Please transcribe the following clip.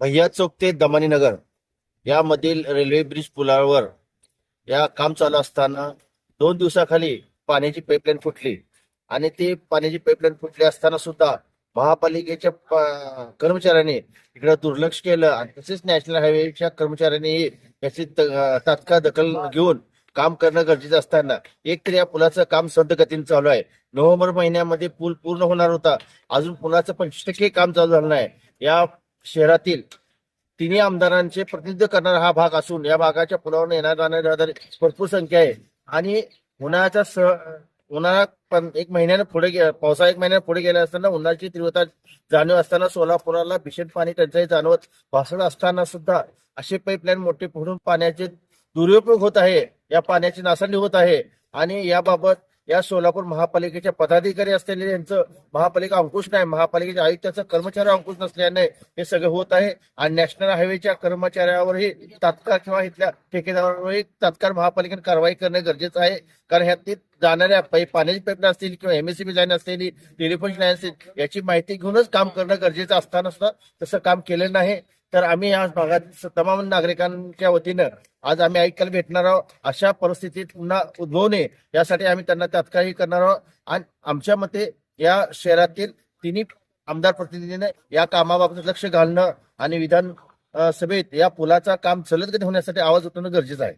भैया चौक ते दमानी नगर यामधील रेल्वे ब्रिज पुलावर या काम चालू असताना 2 दिवसाखाली पाण्याची पाईपलाईन फुटली आणि ते पाण्याची पाईपलाईन फुटली असताना सुद्धा महापालिकेच्या कर्मचाऱ्यांनी इकडे दुर्लक्ष केलं आणि तसेच नॅशनल हायवेच्या कर्मचाऱ्यांनी याची तात्काळ दखल घेऊन काम करणं गरजेचं असताना एक तर या पुलाचं काम संथ गतीने चालू आहे. नोव्हेंबर महिन्यामध्ये पूल पूर्ण होणार होता, अजून पुलाचं 25% काम चालू झालं नाही. या शहरातील तिन्ही आमदारांचे प्रतिनिधित्व करणारा हा भाग असून या भागाच्या पुलावर येणार जाणारे रहदारी भरपूर संख्या आहे आणि उन्हाळा एक महिन्याने पुढे पावसाळा एक महिन्याने पुढे गेला असताना उन्हाची तीव्रता जाणीव असताना सोलापुराला भीषण पाणी टंचाई जाणवत भासत असताना सुद्धा असे पाईपलाईन मोठे फोडून पाण्याचे दुरुपयोग होत आहे, या पाण्याची नासाडी होत आहे आणि याबाबत या सोलापूर महापालिकेच्या पदाधिकारी असलेले यांचं महापालिका अंकुश नाही, महापालिकेच्या आयुक्ताचा कर्मचारी अंकुश नसल्याने हे सगळे होत आहे आणि नॅशनल हायवेच्या कर्मचाऱ्यावरही तात्काळ किंवा इथल्या ठेकेदारावरही तात्काळ महापालिकेने कारवाई करणे गरजेचं आहे. कारण ह्यात जाणाऱ्या पाण्याची पाईपलाईन असतील किंवा एमएससीबी लाईन असलेली टेलिफोन लाईन असतील याची माहिती घेऊनच काम करणं गरजेचं असताना सुद्धा तसं काम केलं नाही. तर आम्ही या भागात तमाम नागरिकांच्या वतीनं आज आम्ही ऐकायला भेटणार आहोत. अशा परिस्थितीत पुन्हा उद्भवू नये यासाठी आम्ही त्यांना तात्काळ करणार आहोत आणि आमच्या मते या शहरातील तिन्ही आमदार प्रतिनिधीने या कामाबाबत लक्ष घालणं आणि विधान सभेत या पुलाचा काम सलग होण्यासाठी आवाज उठवणं गरजेचं आहे.